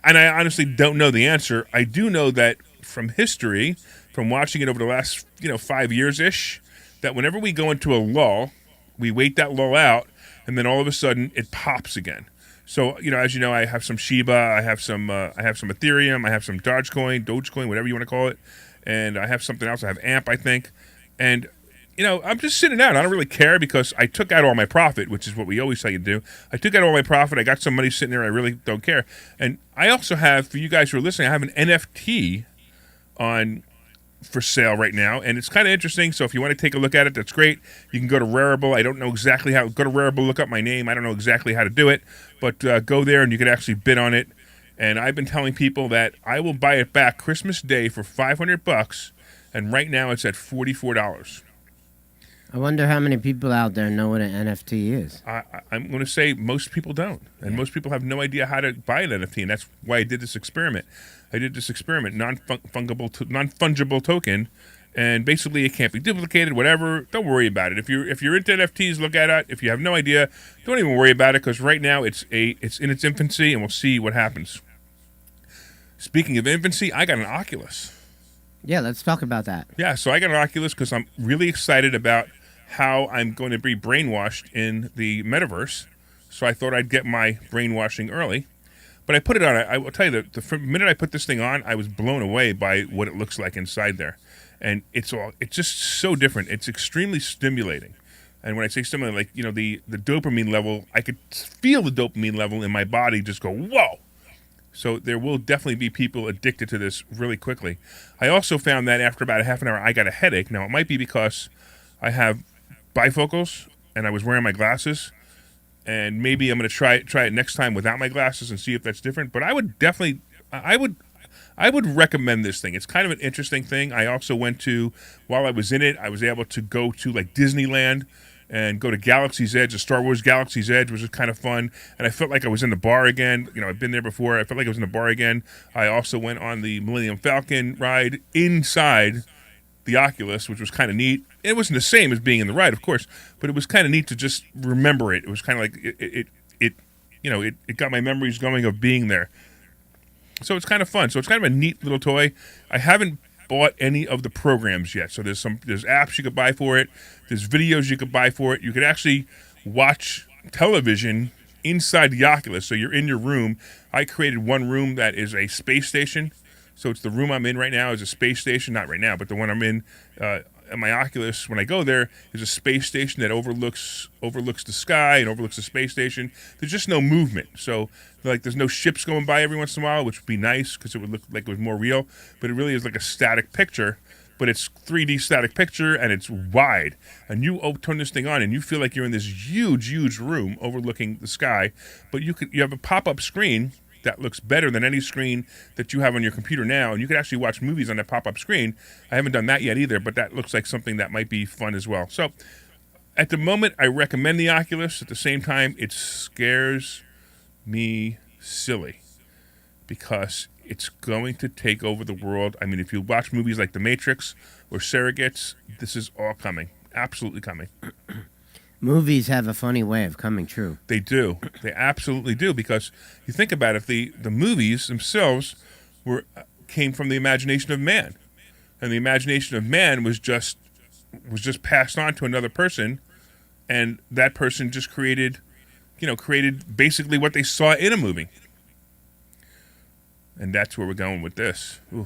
And I honestly don't know the answer. I do know that from history, from watching it over the last, 5 years-ish, that whenever we go into a lull, we wait that lull out, and then all of a sudden it pops again. So, as you know, I have some Shiba, I have some Ethereum, I have some Dogecoin, whatever you want to call it, and I have something else. I have AMP, I think, and I'm just sitting out. I don't really care because I took out all my profit, which is what we always tell you to do. I took out all my profit. I got some money sitting there. I really don't care. And I also have, for you guys who are listening, I have an NFT for sale right now, and it's kind of interesting. So if you want to take a look at it, that's great. You can go to Rarible. I don't know exactly how. Go to Rarible, look up my name. I don't know exactly how to do it, but go there and you can actually bid on it. And I've been telling people that I will buy it back Christmas Day for $500, and right now it's at $44. I wonder how many people out there know what an NFT is. I'm going to say most people don't, and most people have no idea how to buy an NFT, and that's why I did this experiment. Non-fungible token, and basically it can't be duplicated. Whatever, don't worry about it. If you're into NFTs, look at it. If you have no idea, don't even worry about it because right now it's in its infancy, and we'll see what happens. Speaking of infancy, I got an Oculus. Yeah, let's talk about that. Yeah, so I got an Oculus because I'm really excited about how I'm going to be brainwashed in the metaverse. So I thought I'd get my brainwashing early. But I put it on. I will tell you, the minute I put this thing on, I was blown away by what it looks like inside there. And it's just so different. It's extremely stimulating. And when I say stimulating, like, the dopamine level, I could feel the dopamine level in my body just go, whoa. So there will definitely be people addicted to this really quickly. I also found that after about a half an hour, I got a headache. Now, it might be because I have bifocals and I was wearing my glasses. And maybe I'm going to try it next time without my glasses and see if that's different. But I would definitely, I would recommend this thing. It's kind of an interesting thing. I also while I was in it, I was able to go to like Disneyland and go to Galaxy's Edge, the Star Wars Galaxy's Edge, which was kind of fun. And I felt like I was in the bar again. I've been there before. I felt like I was in the bar again. I also went on the Millennium Falcon ride inside the Oculus, which was kind of neat. It wasn't the same as being in the ride, of course, but it was kind of neat to just remember it. It was kind of like it got my memories going of being there. So it's kind of fun. So it's kind of a neat little toy. I haven't bought any of the programs yet. So there's apps you could buy for it. There's videos you could buy for it. You could actually watch television inside the Oculus. So you're in your room. I created one room that is a space station. So it's the room I'm in right now is a space station. Not right now, but the one I'm in my Oculus, when I go there, is a space station that overlooks the sky and overlooks the space station. There's just no movement. So, like, there's no ships going by every once in a while, which would be nice because it would look like it was more real. But it really is like a static picture. But it's 3D static picture, and it's wide. And you turn this thing on, and you feel like you're in this huge, huge room overlooking the sky. But you have a pop-up screen that looks better than any screen that you have on your computer now, and you can actually watch movies on that pop-up screen. I haven't done that yet either, but that looks like something that might be fun as well. So at the moment, I recommend the Oculus. At the same time, it scares me silly because it's going to take over the world. I mean, if you watch movies like The Matrix or Surrogates, this is all coming. Absolutely coming. Movies have a funny way of coming true. They do. They absolutely do, because you think about it, the movies themselves came from the imagination of man. And the imagination of man was just passed on to another person, and that person just created basically what they saw in a movie. And that's where we're going with this. Ooh.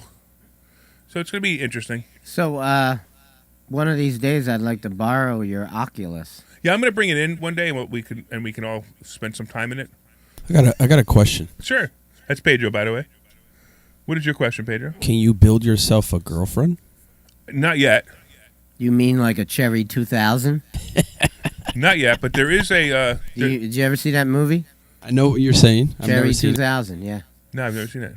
So it's going to be interesting. So, one of these days, I'd like to borrow your Oculus. Yeah, I'm going to bring it in one day, and we can all spend some time in it. I got a question. Sure. That's Pedro, by the way. What is your question, Pedro? Can you build yourself a girlfriend? Not yet. You mean like a Cherry 2000? Not yet, but there is a... Did you ever see that movie? I know what you're saying. I've Cherry never seen it. 2000, yeah. No, I've never seen it.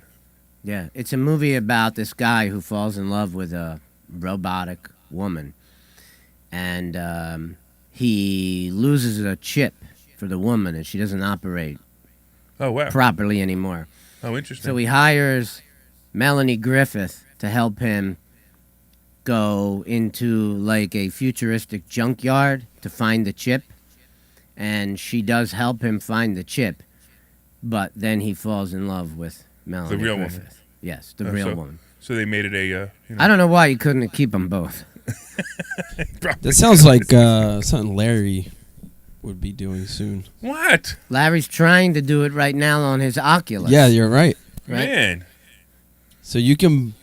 Yeah, it's a movie about this guy who falls in love with a robotic woman. And he loses a chip for the woman, and she doesn't operate Oh, wow. properly anymore. Oh, interesting. So he hires Melanie Griffith to help him go into like a futuristic junkyard to find the chip. And she does help him find the chip. But then he falls in love with Melanie The real Griffith. woman. Yes, the real woman. So they made it a... I don't know why you couldn't keep them both. That sounds like something Larry would be doing soon. What? Larry's trying to do it right now on his Oculus. Yeah, you're right. Right? Man. So you can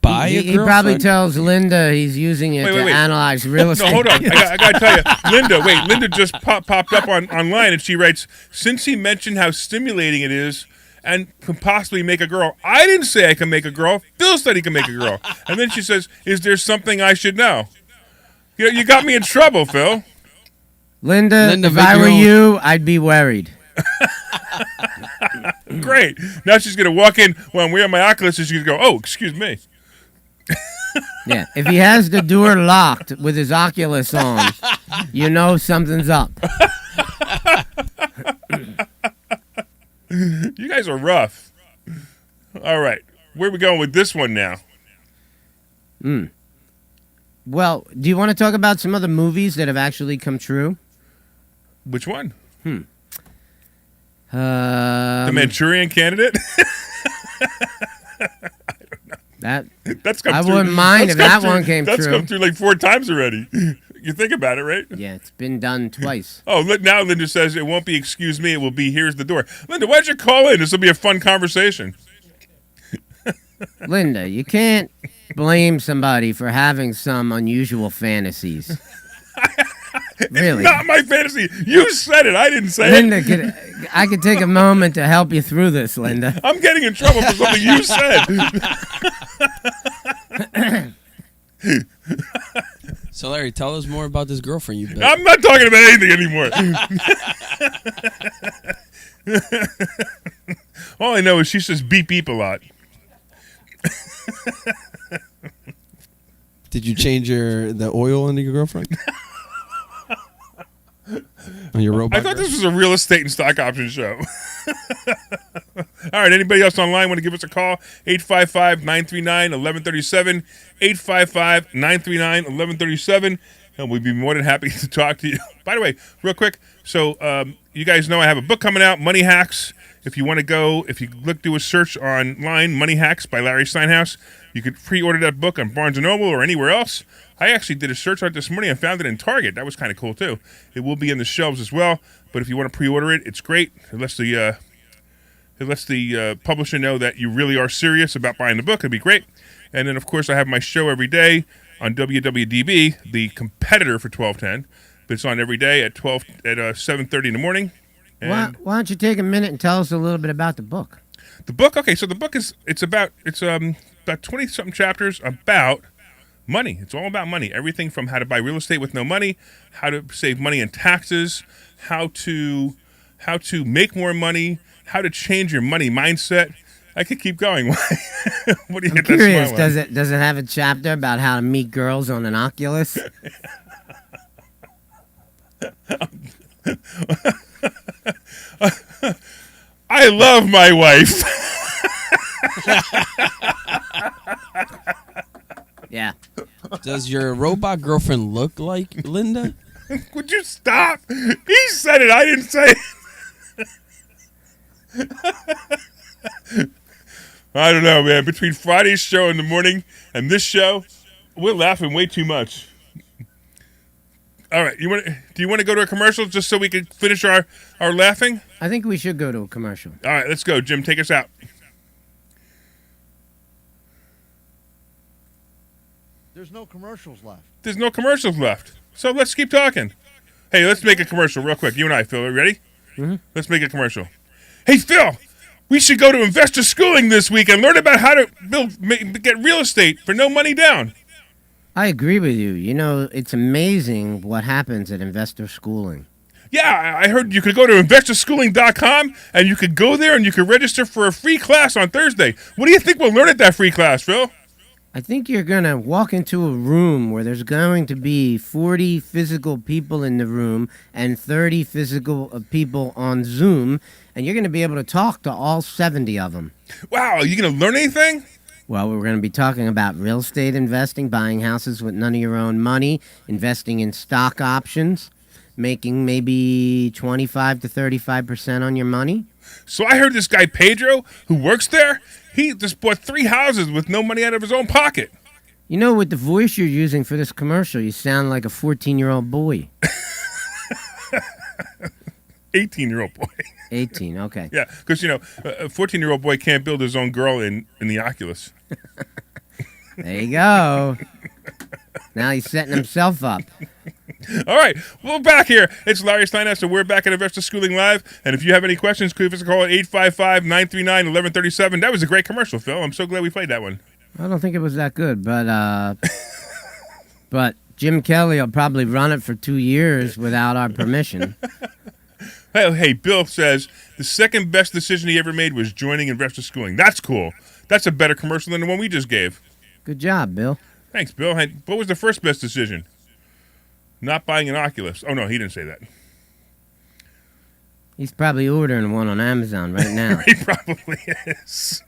buy a He probably girlfriend? tells Linda he's using it to Wait. analyze real estate. No, hold on. I got to tell you. Linda just popped up online, and she writes, since he mentioned how stimulating it is and can possibly make a girl, I didn't say I can make a girl. Phil said he can make a girl. And then she says, is there something I should know? You got me in trouble, Phil. Linda, if make I your were own- you, I'd be worried. Great. Now she's going to walk in when I'm wearing my Oculus, and she's going to go, oh, excuse me. Yeah, if he has the door locked with his Oculus on, you know something's up. You guys are rough. All right. Where are we going with this one now? Well, do you want to talk about some other movies that have actually come true? Which one? The The Manchurian Candidate? That's come I through. wouldn't mind That's if come that through- one came That's true. come through like 4 times already. You think about it, right? Yeah, it's been done twice. Oh, look, now Linda says it won't be excuse me, it will be here's the door. Linda, why don't you call in? This will be a fun conversation. Linda, you can't blame somebody for having some unusual fantasies. Really. Not my fantasy. You said it. I didn't say Linda, it. I could take a moment to help you through this, Linda. I'm getting in trouble for something you said. So Larry, tell us more about this girlfriend you built. I'm not talking about anything anymore. All I know is she says beep beep a lot. Did you change the oil on your girlfriend? On your robot? I thought this was a real estate and stock option show. All right, anybody else online want to give us a call? 855-939-1137, 855-939-1137, and we'd be more than happy to talk to you. By the way, real quick, so you guys know I have a book coming out, Money Hacks. If you want to go, if you do a search online, Money Hacks by Larry Steinhaus, you could pre-order that book on Barnes & Noble or anywhere else. I actually did a search on it this morning and found it in Target. That was kind of cool, too. It will be in the shelves as well, but if you want to pre-order it, it's great. It lets the publisher know that you really are serious about buying the book. It'd be great. And then, of course, I have my show every day on WWDB, the competitor for 1210. But it's on every day at 7:30 in the morning. Why don't you take a minute and tell us a little bit about the book? The book, okay, so the book it's about 20-something chapters about money. It's all about money. Everything from how to buy real estate with no money, how to save money in taxes, how to make more money, how to change your money mindset. I could keep going. What do you I'm get curious, that smile on? does it have a chapter about how to meet girls on an Oculus? I love my wife. Yeah. Does your robot girlfriend look like Linda? Would you stop? He said it. I didn't say it. I don't know, man. Between Friday's show in the morning and this show, we're laughing way too much. All right, do you want to go to a commercial just so we can finish our laughing? I think we should go to a commercial. All right, let's go. Jim, take us out. There's no commercials left. There's no commercials left. So let's keep talking. Hey, let's make a commercial real quick. You and I, Phil, are you ready? Mm-hmm. Let's make a commercial. Hey, Phil, we should go to investor schooling this week and learn about how to get real estate for no money down. I agree with you. You know, it's amazing what happens at investor schooling. Yeah, I heard you could go to investorschooling.com and you could go there and you could register for a free class on Thursday. What do you think we'll learn at that free class, Phil? I think you're going to walk into a room where there's going to be 40 physical people in the room and 30 physical people on Zoom, and you're going to be able to talk to all 70 of them. Wow, are you going to learn anything? Well, we're going to be talking about real estate investing, buying houses with none of your own money, investing in stock options, making maybe 25 to 35% on your money. So I heard this guy, Pedro, who works there, he just bought 3 houses with no money out of his own pocket. You know, with the voice you're using for this commercial, you sound like a 14-year-old boy. 18-year-old boy. 18, okay. Yeah, because, you know, a 14-year-old boy can't build his own girl in the Oculus. There you go. Now he's setting himself up. All right, we're back here. It's Larry Steinhaus, and we're back at Investor Schooling Live. And if you have any questions, give us a call at 855-939-1137. That was a great commercial, Phil. I'm so glad we played that one. I don't think it was that good, but Jim Kelly will probably run it for 2 years without our permission. Hey, Bill says the second best decision he ever made was joining Investor Schooling. That's cool. That's a better commercial than the one we just gave. Good job, Bill. Thanks, Bill. Hey, what was the first best decision? Not buying an Oculus. Oh, no, he didn't say that. He's probably ordering one on Amazon right now. He probably is.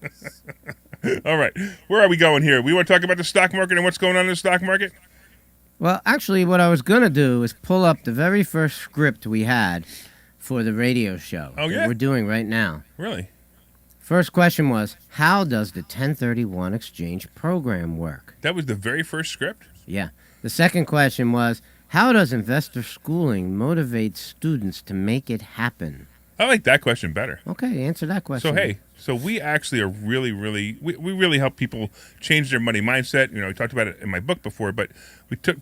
All right, where are we going here? We want to talk about the stock market and what's going on in the stock market? Well, actually, what I was going to do is pull up the very first script we had for the radio show that we're doing right now. Really? First question was, how does the 1031 exchange program work? That was the very first script? Yeah. The second question was, how does investor schooling motivate students to make it happen? I like that question better. Okay, answer that question. So, hey, we actually are really, we really help people change their money mindset. You know, we talked about it in my book before, but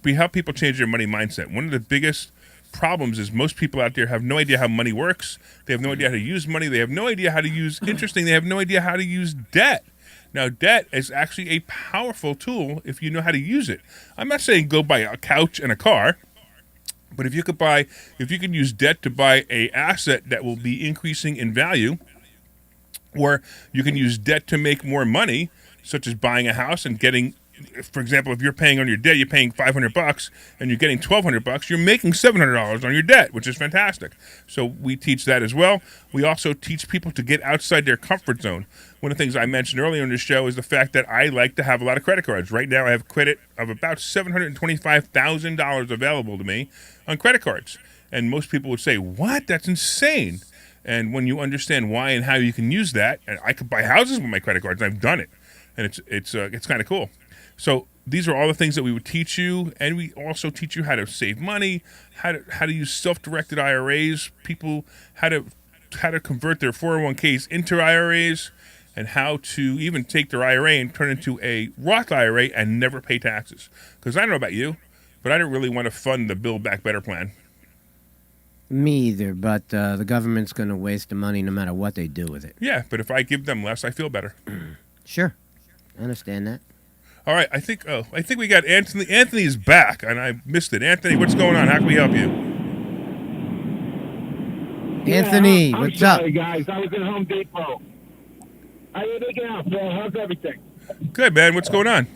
we help people change their money mindset. One of the biggest problems is most people out there have no idea how money works. They have no idea how to use money. They have no idea how to use they have no idea how to use debt. Now, debt is actually a powerful tool if you know how to use it. I'm not saying go buy a couch and a car, but if you could use debt to buy a asset that will be increasing in value, or you can use debt to make more money, such as buying a house and getting, for example, if you're paying on your debt, you're paying $500 and you're getting $1,200, you're making $700 on your debt, which is fantastic. So we teach that as well. We also teach people to get outside their comfort zone. One of the things I mentioned earlier in the show is the fact that I like to have a lot of credit cards. Right now I have credit of about $725,000 available to me on credit cards. And most people would say, what? That's insane. And when you understand why and how you can use that, and I could buy houses with my credit cards, and I've done it. And it's kind of cool. So these are all the things that we would teach you, and we also teach you how to save money, how to use self-directed IRAs, people how to convert their 401ks into IRAs, and how to even take their IRA and turn it into a Roth IRA and never pay taxes. Because I don't know about you, but I don't really want to fund the Build Back Better plan. Me either, but the government's going to waste the money no matter what they do with it. Yeah, but if I give them less, I feel better. Sure. I understand that. All right, I think we got Anthony. Anthony is back, and I missed it. Anthony, what's going on? How can we help you? Anthony, I'm what's sorry, up? guys. I was in Home Depot. How you looking out, Phil? How's everything? Good, man. What's going on?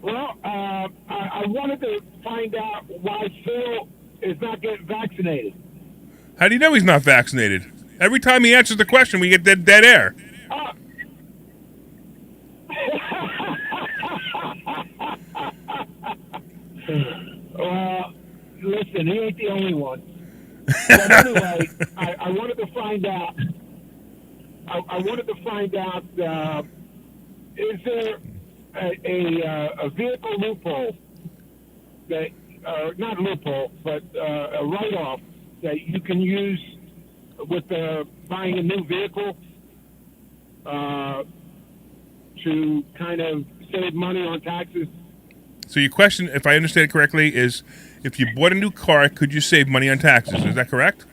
Well, I wanted to find out why Phil is not getting vaccinated. How do you know he's not vaccinated? Every time he answers the question, we get dead air. Well, listen, he ain't the only one. But anyway, I wanted to find out. I wanted to find out: is there a vehicle loophole that, not loophole, but a write-off that you can use with buying a new vehicle to kind of save money on taxes? So your question, if I understand it correctly, is if you bought a new car, could you save money on taxes? Is that correct?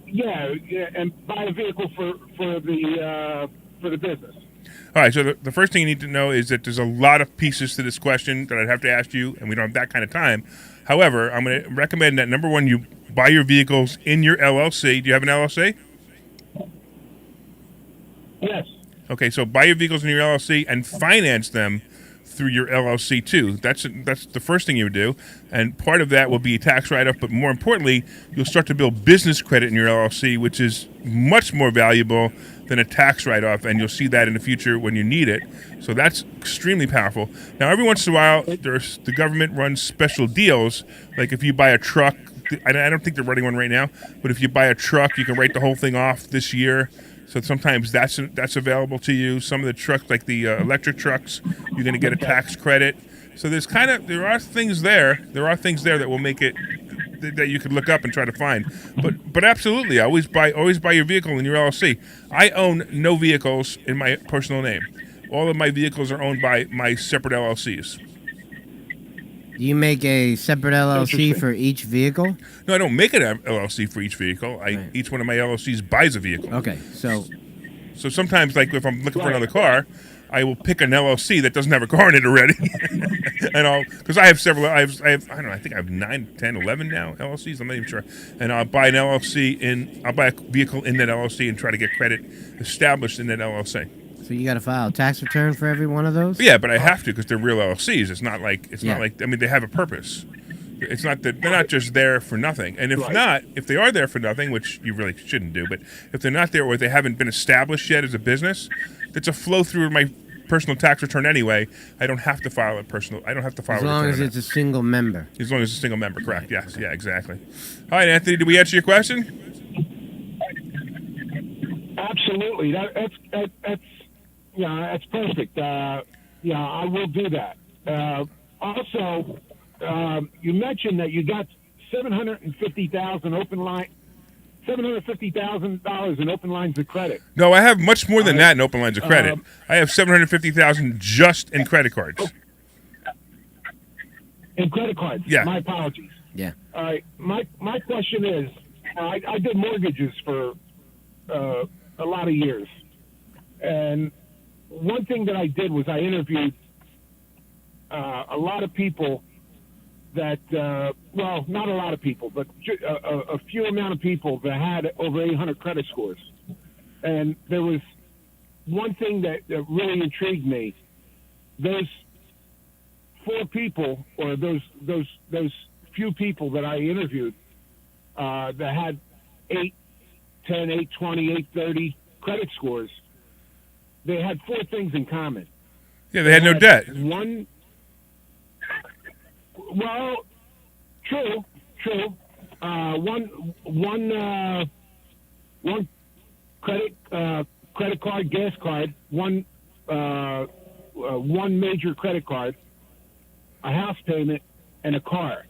Yeah, and buy a vehicle for the business. All right, so the first thing you need to know is that there's a lot of pieces to this question that I'd have to ask you, and we don't have that kind of time. However, I'm going to recommend that, number one, you buy your vehicles in your LLC. Do you have an LLC? Yes. Okay, so buy your vehicles in your LLC and finance them through your LLC too. That's the first thing you would do, and part of that will be a tax write-off. But more importantly, you'll start to build business credit in your LLC, which is much more valuable than a tax write-off, and you'll see that in the future when you need it. So that's extremely powerful. Now, every once in a while, the government runs special deals, like if you buy a truck. I don't think they're running one right now, but if you buy a truck, you can write the whole thing off this year. So sometimes that's available to you. Some of the trucks, like the electric trucks, you're going to get a tax credit. So there are things there. There are things there that will make it that you could look up and try to find. But absolutely, always buy your vehicle in your LLC. I own no vehicles in my personal name. All of my vehicles are owned by my separate LLCs. Do you make a separate LLC for each vehicle? No, I don't make an LLC for each vehicle. Each one of my LLCs buys a vehicle. Okay, so sometimes, like if I'm looking for another car, I will pick an LLC that doesn't have a car in it already, and because I have several. I don't know. I think I have 9, 10, 11 now LLCs. I'm not even sure. And I'll buy an LLC I'll buy a vehicle in that LLC and try to get credit established in that LLC. So you got to file a tax return for every one of those? Yeah, but I have to because they're real LLCs. It's not like I mean, they have a purpose. It's not that they're not just there for nothing. And if they are there for nothing, which you really shouldn't do, but if they're not there or they haven't been established yet as a business, it's a flow through of my personal tax return anyway. I don't have to file a personal. I don't have to file. As long as it's a single member. As long as it's a single member, correct? Yes. Yeah, exactly. All right, Anthony, did we answer your question? Absolutely. That's that's perfect. I will do that. Also, you mentioned that you got $750,000 in open lines of credit. No, I have much more than that in open lines of credit. I have $750,000 just in credit cards. In credit cards. Yeah. My apologies. Yeah. All right. My question is, I did mortgages for a lot of years, and one thing that I did was I interviewed a lot of people that, well, not a lot of people, but a few amount of people that had over 800 credit scores. And there was one thing that really intrigued me. Those four people, or those few people that I interviewed that had 810, 820, 830 credit scores, they had four things in common. Yeah, they had no debt. One credit card, gas card, one major credit card, a house payment, and a car.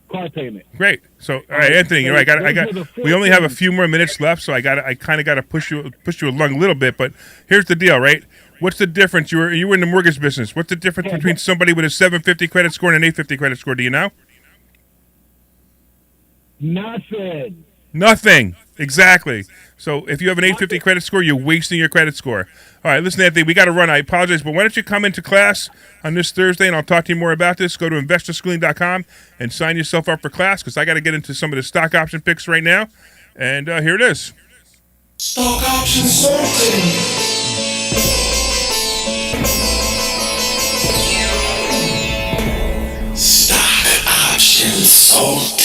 car payment. Great. So, all right, Anthony, you know, we only have a few more minutes left, so I kind of got to push you along a little bit. But here's the deal, right? What's the difference? You were in the mortgage business. What's the difference between somebody with a 750 credit score and an 850 credit score? Do you know? Nothing. Exactly. So if you have an 850 credit score, you're wasting your credit score. All right, listen, Anthony, we got to run. I apologize, but why don't you come into class on this Thursday, and I'll talk to you more about this. Go to investorschooling.com and sign yourself up for class, because I got to get into some of the stock option picks right now. And here it is. Stock option sorting. Stock option sultan.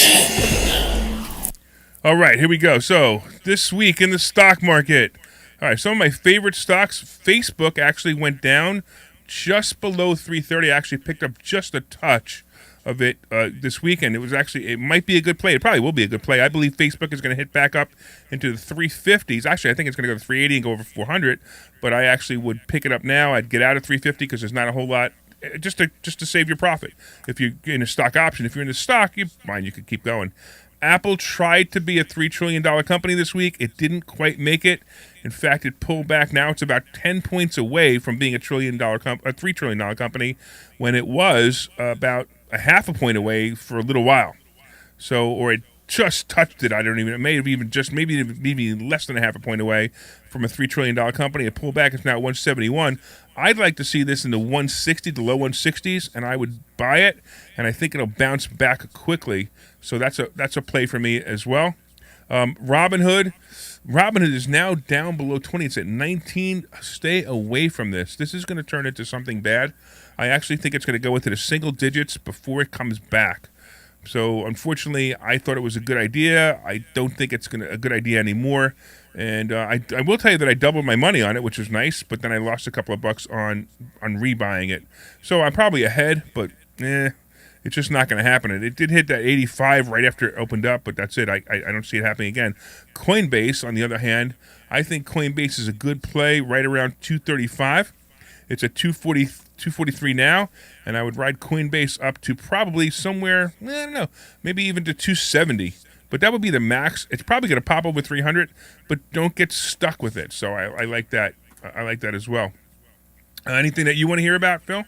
All right, here we go. So this week in the stock market, all right, some of my favorite stocks. Facebook actually went down just below 330. I actually picked up just a touch of it this weekend. It might be a good play. It probably will be a good play. I believe Facebook is going to hit back up into the 350s. Actually, I think it's going to go to 380 and go over 400. But I actually would pick it up now. I'd get out at 350 because there's not a whole lot. Just to save your profit. If you're in a stock option, if you're in the stock, you could keep going. Apple tried to be a $3 trillion company this week. It didn't quite make it. In fact, it pulled back. Now it's about 10 points away from being a $3 trillion company, when it was about a half a point away for a little while. So, or it just touched it. I don't even. It may have even just maybe less than a half a point away from a $3 trillion company. It pulled back. It's now at 171. I'd like to see this in the 160, the low 160s, and I would buy it. And I think it'll bounce back quickly. So that's a play for me as well. Robinhood is now down below 20. It's at 19. Stay away from this. This is going to turn into something bad. I actually think it's going to go into the single digits before it comes back. So, unfortunately, I thought it was a good idea. I don't think it's a good idea anymore. And I will tell you that I doubled my money on it, which was nice, but then I lost a couple of bucks on rebuying it. So I'm probably ahead, but it's just not going to happen. It did hit that 85 right after it opened up, but that's it. I don't see it happening again. Coinbase, on the other hand, I think Coinbase is a good play right around 235. It's at 243 now, and I would ride Coinbase up to probably somewhere, I don't know, maybe even to 270. But that would be the max. It's probably going to pop over 300, but don't get stuck with it. So I like that. I like that as well. Anything that you want to hear about, Phil?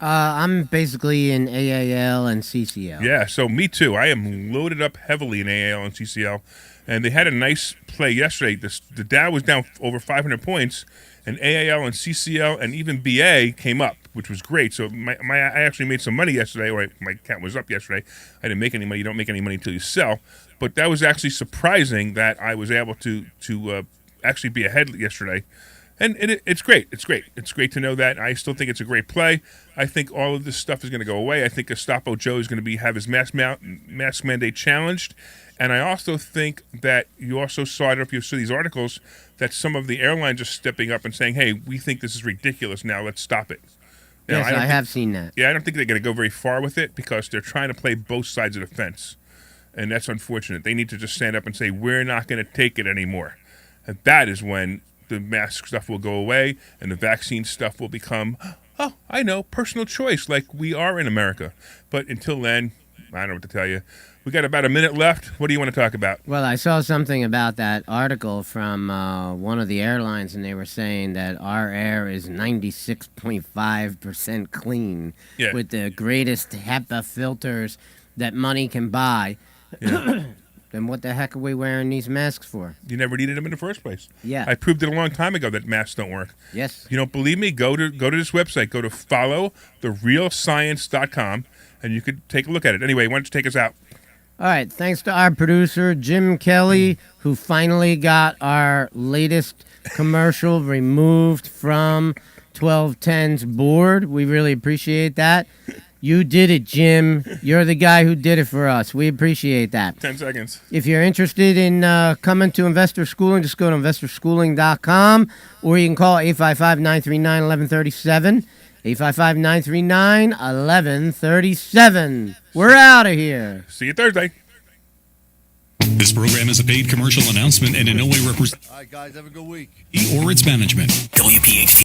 I'm basically in AAL and CCL. Yeah, so me too. I am loaded up heavily in AAL and CCL, and they had a nice play yesterday. The Dow was down over 500 points, and AAL and CCL and even BA came up, which was great. So I actually made some money yesterday, or my account was up yesterday. I didn't make any money. You don't make any money until you sell. But that was actually surprising that I was able to actually be ahead yesterday. And it's great. It's great. It's great to know that. I still think it's a great play. I think all of this stuff is going to go away. I think Gestapo Joe is going to have his mask mandate challenged. And I also think that you also saw, I don't know if you saw these articles, that some of the airlines are stepping up and saying, hey, we think this is ridiculous now. Let's stop it. Now, Yes, I have seen that. Yeah, I don't think they're going to go very far with it because they're trying to play both sides of the fence. And that's unfortunate. They need to just stand up and say, we're not going to take it anymore. And that is when the mask stuff will go away and the vaccine stuff will become, oh, I know, personal choice like we are in America. But until then, I don't know what to tell you. We got about a minute left. What do you want to talk about? Well, I saw something about that article from one of the airlines, and they were saying that our air is 96.5% clean with the greatest HEPA filters that money can buy. Yeah. Then what the heck are we wearing these masks for? You never needed them in the first place. Yeah. I proved it a long time ago that masks don't work. Yes. You don't believe me? Go to this website. Go to followtherealscience.com, and you could take a look at it. Anyway, why don't you take us out? All right. Thanks to our producer, Jim Kelly, who finally got our latest commercial removed from 1210's board. We really appreciate that. You did it, Jim. You're the guy who did it for us. We appreciate that. 10 seconds. If you're interested in coming to Investor Schooling, just go to investorschooling.com, or you can call 855-939-1137. 855-939-1137. We're out of here. See you Thursday. This program is a paid commercial announcement and in no way represents All right, guys, have a good week. or its management. WPHT